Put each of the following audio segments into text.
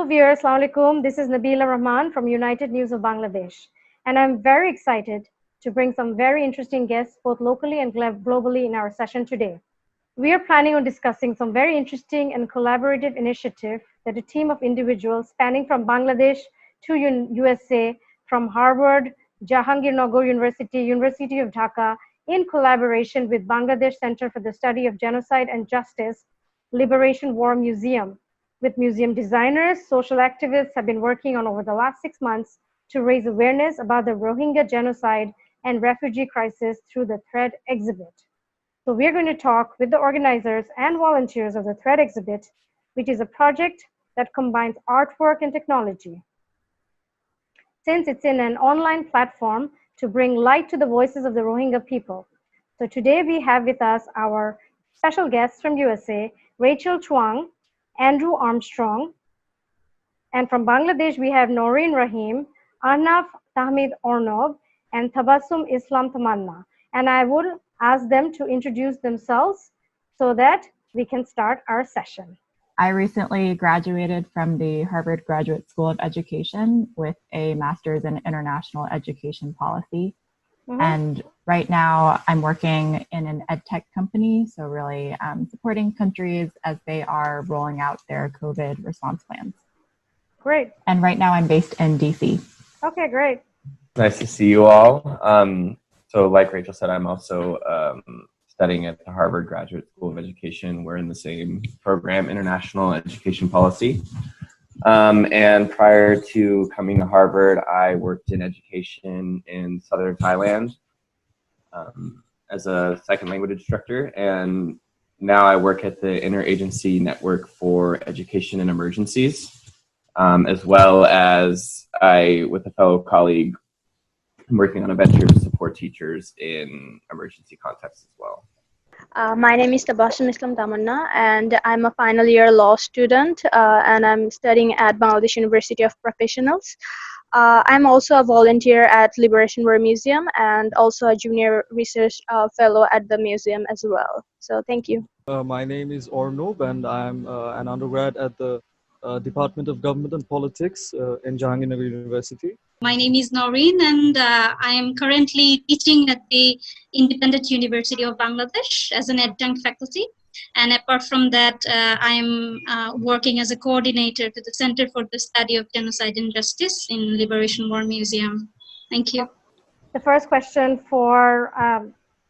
Hello viewers, Assalamu alaikum. This is Nabila Rahman from United News of Bangladesh, and I'm very excited to bring some very interesting guests both locally and globally in our session today. We are planning on discussing some very interesting and collaborative initiative that a team of individuals spanning from Bangladesh to USA, from Harvard, Jahangirnagar University, University of Dhaka, in collaboration with Bangladesh Center for the Study of Genocide and Justice, Liberation War Museum, with museum designers, social activists have been working on over the last 6 months to raise awareness about the Rohingya genocide and refugee crisis through the Thread exhibit. So we're going to talk with the organizers and volunteers of the Thread exhibit, which is a project that combines artwork and technology. Since it's in an online platform to bring light to the voices of the Rohingya people. So today we have with us our special guests from USA, Rachel Chuang, Andrew Armstrong, and from Bangladesh we have Naureen Rahim, Arnaf Tahmid Ornob, and Tabassum Islam Tamanna. And I would ask them to introduce themselves so that we can start our session. I recently graduated from the Harvard Graduate School of Education with a master's in international education policy. And right now I'm working in an ed tech company, so really supporting countries as they are rolling out their COVID response plans. Great. And right now I'm based in DC. Okay, great. Nice to see you all. So like Rachel said, I'm also studying at the Harvard Graduate School of Education. We're in the same program, International Education Policy. And prior to coming to Harvard, I worked in education in southern Thailand as a second language instructor. And now I work at the Interagency Network for Education in Emergencies, as well as with a fellow colleague, I'm working on a venture to support teachers in emergency contexts as well. My name is Tabassum Islam Tamanna, and I'm a final year law student, and I'm studying at Bangladesh University of Professionals. I'm also a volunteer at Liberation War Museum and also a junior research fellow at the museum as well. So thank you. My name is Ornub, and I'm an undergrad at the Department of Government and Politics in Jahangirnagar University. My name is Naureen, and I am currently teaching at the Independent University of Bangladesh as an adjunct faculty. And apart from that, I am working as a coordinator to the Center for the Study of Genocide and Justice in Liberation War Museum. Thank you. The first question for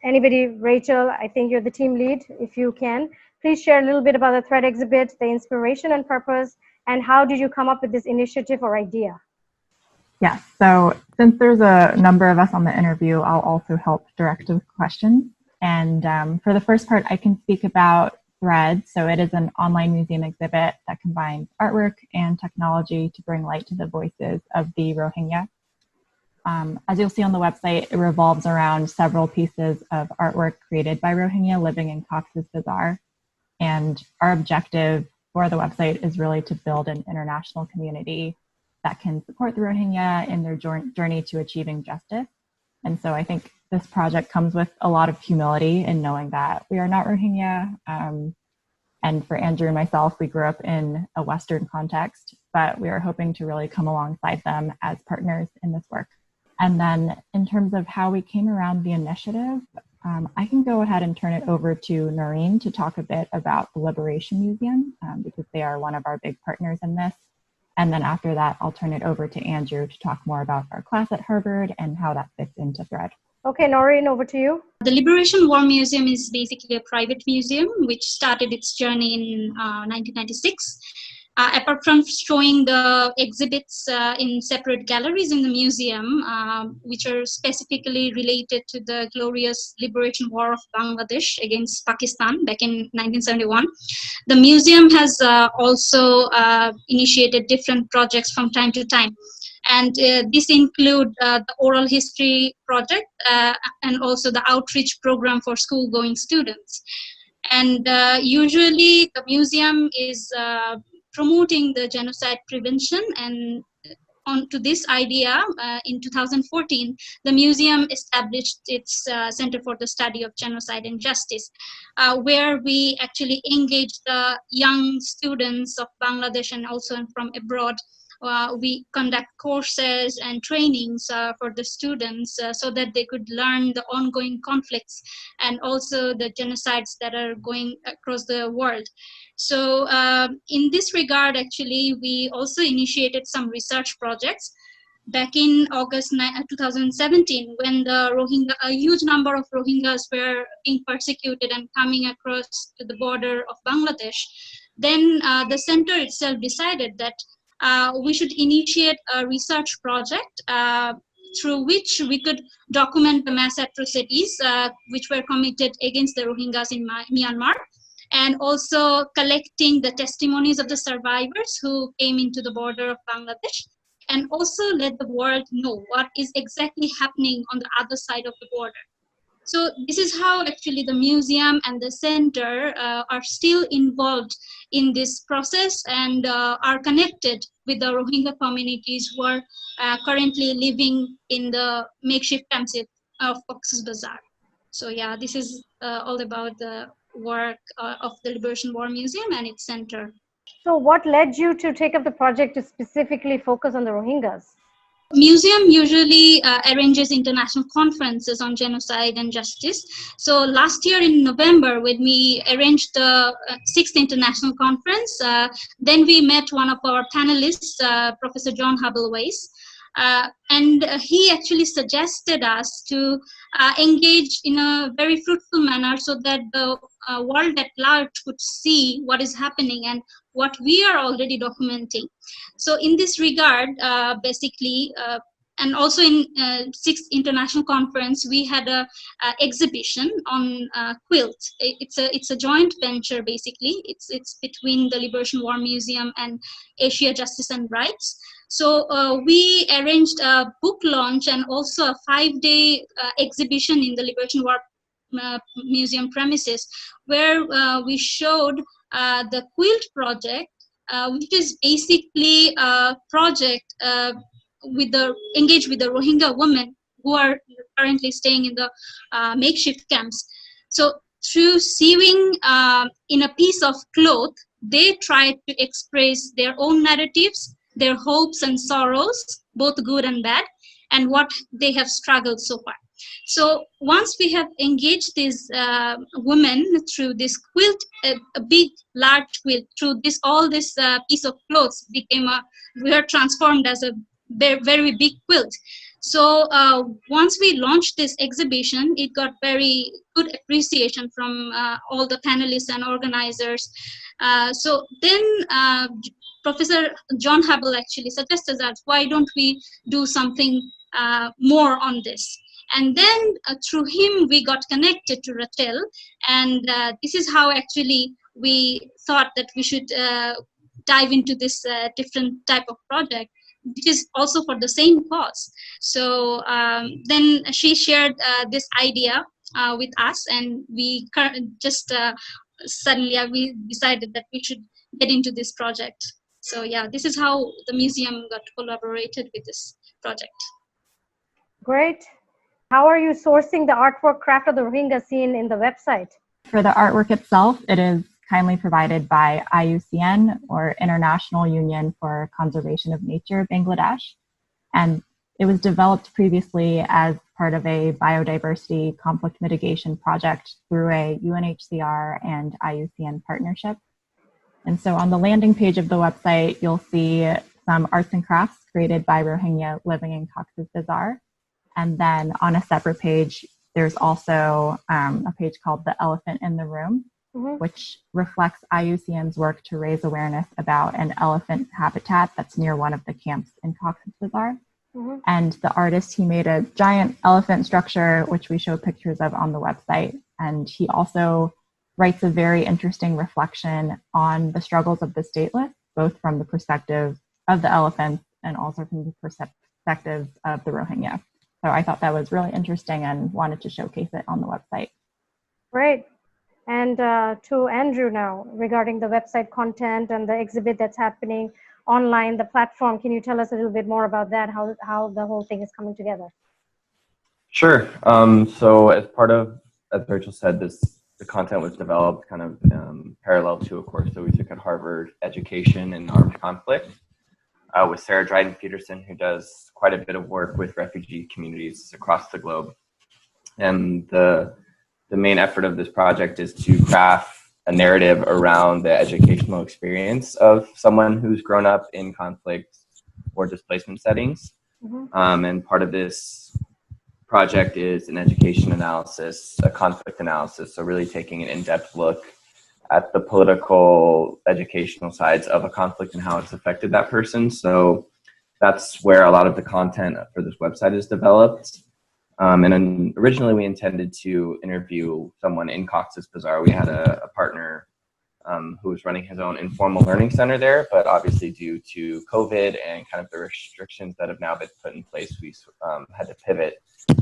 anybody, Rachel, I think you're the team lead. If you can, please share a little bit about the Thread exhibit, the inspiration and purpose, and how did you come up with this initiative or idea? Yes, so since there's a number of us on the interview, I'll also help direct the questions. And for the first part, I can speak about Thread. So it is an online museum exhibit that combines artwork and technology to bring light to the voices of the Rohingya. As you'll see on the website, it revolves around several pieces of artwork created by Rohingya living in Cox's Bazar. And our objective for the website is really to build an international community that can support the Rohingya in their journey to achieving justice. And so I think this project comes with a lot of humility in knowing that we are not Rohingya. And for Andrew and myself, we grew up in a Western context, but we are hoping to really come alongside them as partners in this work. And then in terms of how we came around the initiative, I can go ahead and turn it over to Naureen to talk a bit about the Liberation Museum, because they are one of our big partners in this. And then after that, I'll turn it over to Andrew to talk more about our class at Harvard and how that fits into Thread. Okay, Naureen, over to you. The Liberation War Museum is basically a private museum which started its journey in 1996. Apart from showing the exhibits in separate galleries in the museum, which are specifically related to the glorious liberation war of Bangladesh against Pakistan back in 1971, the museum has also initiated different projects from time to time. And this include the oral history project and also the outreach program for school-going students. And usually the museum is promoting the genocide prevention and on to this idea, in 2014, the museum established its Center for the Study of Genocide and Justice, where we actually engage the young students of Bangladesh and also from abroad. We conduct courses and trainings for the students so that they could learn the ongoing conflicts and also the genocides that are going across the world. So in this regard, actually, we also initiated some research projects back in August 2017, when a huge number of Rohingyas were being persecuted and coming across to the border of Bangladesh. Then the center itself decided that we should initiate a research project through which we could document the mass atrocities which were committed against the Rohingyas in Myanmar, and also collecting the testimonies of the survivors who came into the border of Bangladesh, and also let the world know what is exactly happening on the other side of the border. So this is how actually the museum and the center are still involved in this process and are connected with the Rohingya communities who are currently living in the makeshift camps of Cox's Bazar. So yeah, this is all about the work of the Liberation War Museum and its center. So what led you to take up the project to specifically focus on the Rohingyas? Museum usually arranges international conferences on genocide and justice. So last year in November, when we arranged the 6th International Conference, then we met one of our panelists, Professor John Hubble-Weiss, and he actually suggested us to engage in a very fruitful manner so that the world at large could see what is happening and what we are already documenting. So in this regard, basically, and also in 6th International Conference, we had a exhibition on quilt. It's a joint venture, basically. It's between the Liberation War Museum and Asia Justice and Rights. So we arranged a book launch and also a 5-day exhibition in the Liberation War Museum premises, where we showed the quilt project, which is basically a project engaged with the Rohingya women who are currently staying in the makeshift camps. So through sewing in a piece of cloth, they tried to express their own narratives, their hopes and sorrows, both good and bad, and what they have struggled so far. So once we have engaged these women through this quilt, a big, large quilt, through all this piece of clothes we are transformed as a very, very big quilt. So once we launched this exhibition, it got very good appreciation from all the panelists and organizers. So then Professor John Hubble actually suggested that why don't we do something more on this? And then through him, we got connected to Ratel. And this is how actually we thought that we should dive into this different type of project, which is also for the same cause. So then she shared this idea with us, and we just suddenly we decided that we should get into this project. So yeah, this is how the museum got collaborated with this project. Great. How are you sourcing the artwork craft of the Rohingya scene in the website? For the artwork itself, it is kindly provided by IUCN, or International Union for Conservation of Nature, Bangladesh. And it was developed previously as part of a biodiversity conflict mitigation project through a UNHCR and IUCN partnership. And so on the landing page of the website, you'll see some arts and crafts created by Rohingya living in Cox's Bazar. And then on a separate page, there's also a page called The Elephant in the Room, which reflects IUCN's work to raise awareness about an elephant habitat that's near one of the camps in Cox's Bazar. And the artist, he made a giant elephant structure, which we show pictures of on the website. And he also writes a very interesting reflection on the struggles of the stateless, both from the perspective of the elephants and also from the perspective of the Rohingya. So I thought that was really interesting and wanted to showcase it on the website. Great. And to Andrew now, regarding the website content and the exhibit that's happening, online, the platform. Can you tell us a little bit more about that, how the whole thing is coming together? Sure. So as part of, as Rachel said, the content was developed kind of parallel to a course that we took at Harvard, Education and Armed Conflict, with Sarah Dryden Peterson, who does quite a bit of work with refugee communities across the globe. And the main effort of this project is to craft a narrative around the educational experience of someone who's grown up in conflict or displacement settings. Mm-hmm. And part of this project is an education analysis, a conflict analysis. So really taking an in-depth look at the political, educational sides of a conflict and how it's affected that person. So that's where a lot of the content for this website is developed. And then originally we intended to interview someone in Cox's Bazar. We had a partner who was running his own informal learning center there, but obviously due to COVID and kind of the restrictions that have now been put in place, we had to pivot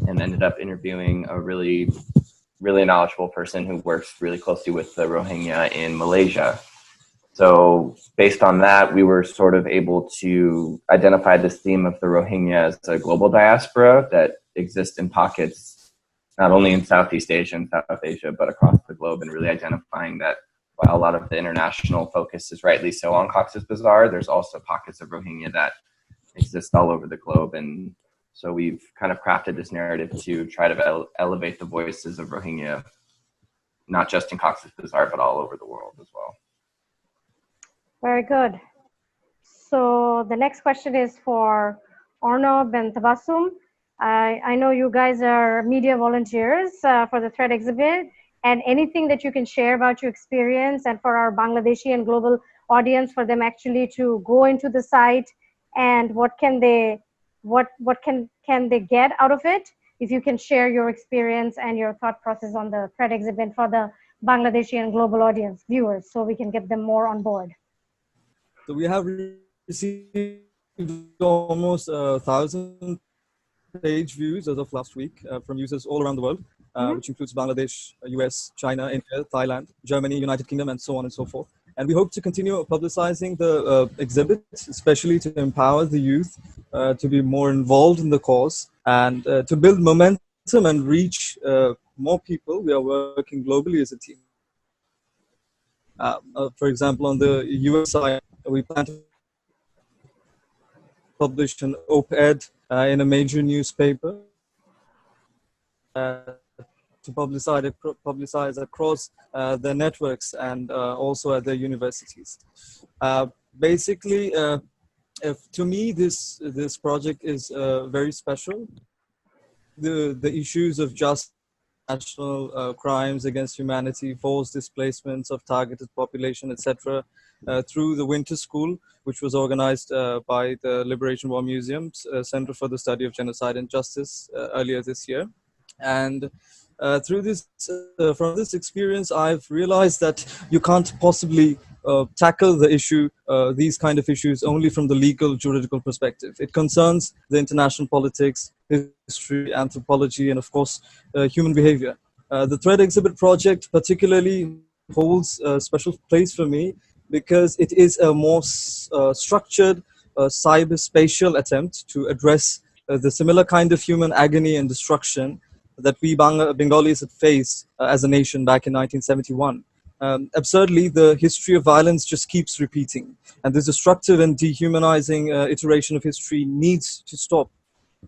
and ended up interviewing a really knowledgeable person who works really closely with the Rohingya in Malaysia. So based on that, we were sort of able to identify this theme of the Rohingya as a global diaspora that exists in pockets, not only in Southeast Asia and South Asia, but across the globe, and really identifying that while a lot of the international focus is rightly so on Cox's Bazar, there's also pockets of Rohingya that exist all over the globe. And so we've kind of crafted this narrative to try to elevate the voices of Rohingya, not just in Cox's Bazar, but all over the world as well. Very good. So the next question is for Arnob and Tabassum. I know you guys are media volunteers for the Thread exhibit, and anything that you can share about your experience and for our Bangladeshi and global audience, for them actually to go into the site and what can they get out of it? If you can share your experience and your thought process on the Thread exhibit for the Bangladeshi and global audience viewers, so we can get them more on board. So we have received almost 1,000 page views as of last week from users all around the world, which includes Bangladesh, US, China, India, Thailand, Germany, United Kingdom, and so on and so forth. And we hope to continue publicizing the exhibit, especially to empower the youth to be more involved in the cause and to build momentum and reach more people. We are working globally as a team. For example, on the US side, we plan to publish an op-ed in a major newspaper to publicize across the networks and also at the universities. Basically, to me, this project is very special. The issues of just national crimes against humanity, forced displacements of targeted population, etc., through the Winter School, which was organized by the Liberation War Museum's Center for the Study of Genocide and Justice earlier this year. And through this, from this experience, I've realized that you can't possibly tackle the issue, these kind of issues, only from the legal, juridical perspective. It concerns the international politics, history, anthropology, and of course, human behavior. The Thread Exhibit project particularly holds a special place for me because it is a more structured cyber-spatial attempt to address the similar kind of human agony and destruction that we Bengalis had faced as a nation back in 1971. Absurdly, the history of violence just keeps repeating, and this destructive and dehumanizing iteration of history needs to stop.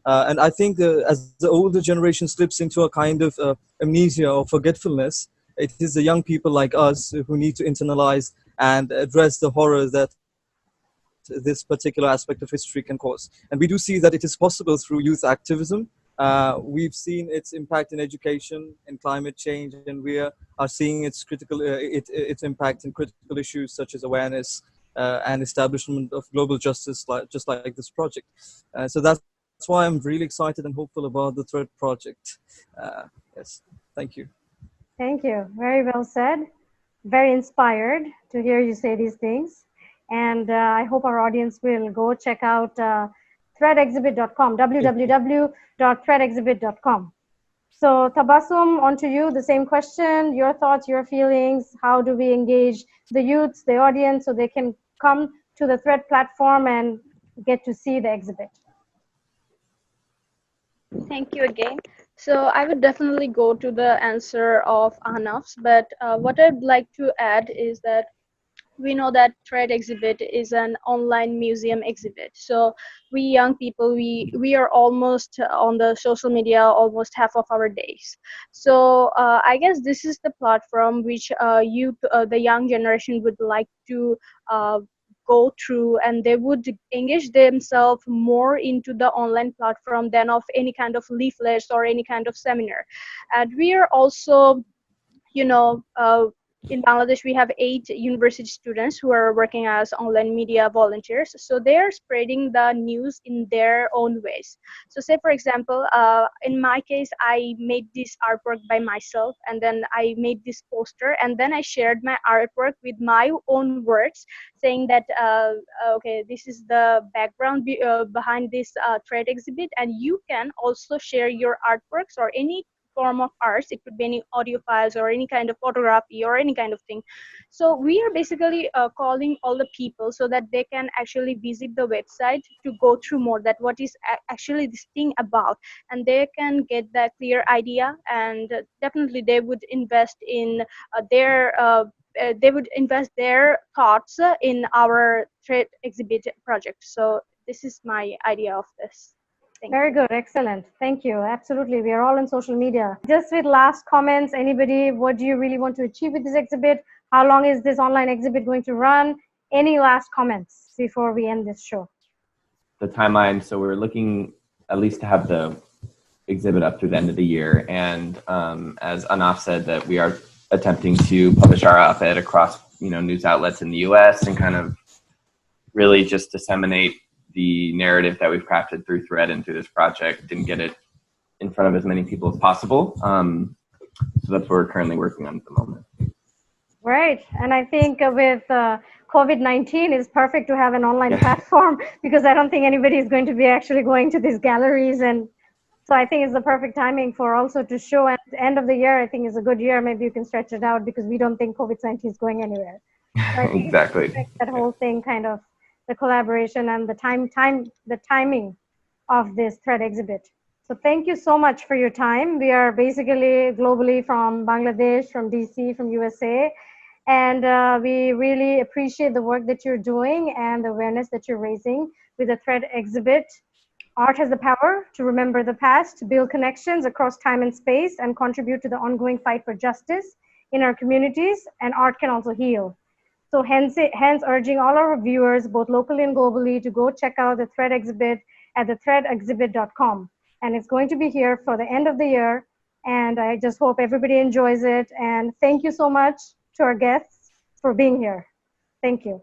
And I think as the older generation slips into a kind of amnesia or forgetfulness, it is the young people like us who need to internalize and address the horror that this particular aspect of history can cause. And we do see that it is possible through youth activism. We've seen its impact in education and climate change, and we are seeing its its impact in critical issues such as awareness and establishment of global justice, just like this project. So that's why I'm really excited and hopeful about the Thread project. Yes, thank you. Thank you. Very well said. Very inspired to hear you say these things. And I hope our audience will go check out threadexhibit.com, www.threadexhibit.com. So Tabassum, on to you, the same question, your thoughts, your feelings, how do we engage the youths, the audience, so they can come to the Thread platform and get to see the exhibit. Thank you again. So I would definitely go to the answer of Ahnaf's, but what I'd like to add is that we know that Thread exhibit is an online museum exhibit. So we young people, we are almost on the social media almost half of our days. So I guess this is the platform which the young generation would like to go through, and they would engage themselves more into the online platform than of any kind of leaflets or any kind of seminar. And we are also, you know, in Bangladesh, we have 8 university students who are working as online media volunteers. So they are spreading the news in their own ways. So say, for example, in my case, I made this artwork by myself, and then I made this poster, and then I shared my artwork with my own words, saying that, okay, this is the background behind this Thread exhibit, and you can also share your artworks or any form of arts. It could be any audio files or any kind of photography or any kind of thing. So we are basically calling all the people so that they can actually visit the website to go through more that what is actually this thing about, and they can get that clear idea, and definitely they would invest in they would invest their thoughts in our Thread exhibit project. So this is my idea of this. Very good, excellent. Thank you. Absolutely, we are all on social media. Just with last comments, anybody, what do you really want to achieve with this exhibit? How long is this online exhibit going to run? Any last comments before we end this show? The timeline, so we're looking at least to have the exhibit up through the end of the year. And as Anaf said, that we are attempting to publish our op-ed across news outlets in the US and kind of really just disseminate the narrative that we've crafted through Thread and through this project and get it in front of as many people as possible. So that's what we're currently working on at the moment. Right. And I think with COVID-19, it's perfect to have an online platform, because I don't think anybody is going to be actually going to these galleries. And so I think it's the perfect timing for also to show at the end of the year. I think is a good year. Maybe you can stretch it out, because we don't think COVID-19 is going anywhere. So I think Exactly. that whole thing kind of the collaboration and the timing of this Thread exhibit. So thank you so much for your time. We are basically globally from Bangladesh, from DC, from USA, and we really appreciate the work that you're doing and the awareness that you're raising with the Thread exhibit. Art has the power to remember the past, to build connections across time and space, and contribute to the ongoing fight for justice in our communities, and art can also heal. So hence urging all our viewers, both locally and globally, to go check out the Thread exhibit at thethreadexhibit.com. And it's going to be here for the end of the year. And I just hope everybody enjoys it. And thank you so much to our guests for being here. Thank you.